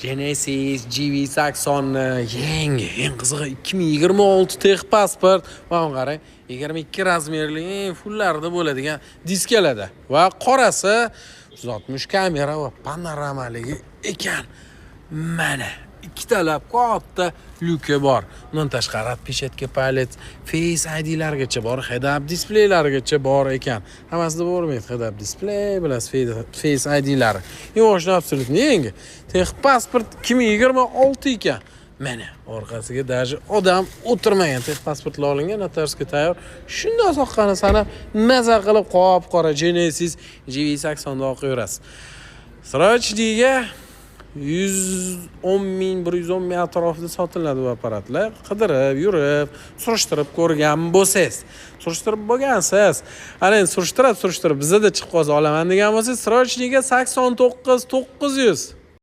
Genesis GV80 yangi, eng qizig'i 2026 texpasport. Mana qarang, 22 razmerli fullarda bo'ladigan diskalada va qorasi 160 kamera va panoramaligi ekan. Mana ikkitalab katta lyuki bor. Undan tashqari peshatga palet, Face ID'largacha bor, head-up displeylargacha bor ekan. Hammasida bo'lmaydi head-up displey bilan Face ID'lari. Yo'shni absolutni yangi. Texpasport 2026 ekan. Mana orqasiga даже odam o'tirmagan texpasportlar olingan, notarsga tayyor. Shunday soqqani sanab maza qilib qop-qora Genesis GV80 da o'qiyverasiz. Srochdiga 110 ming, 110 ming atrofida sotiladi bu apparatlar. Qidirib, yurib, surishtirib ko'rgan bo'lsangiz, surishtirib bo'lgansiz. Ana endi surishtirib bizda chiqib qolsa olaman degan bo'lsangiz, Srochdiga 89 900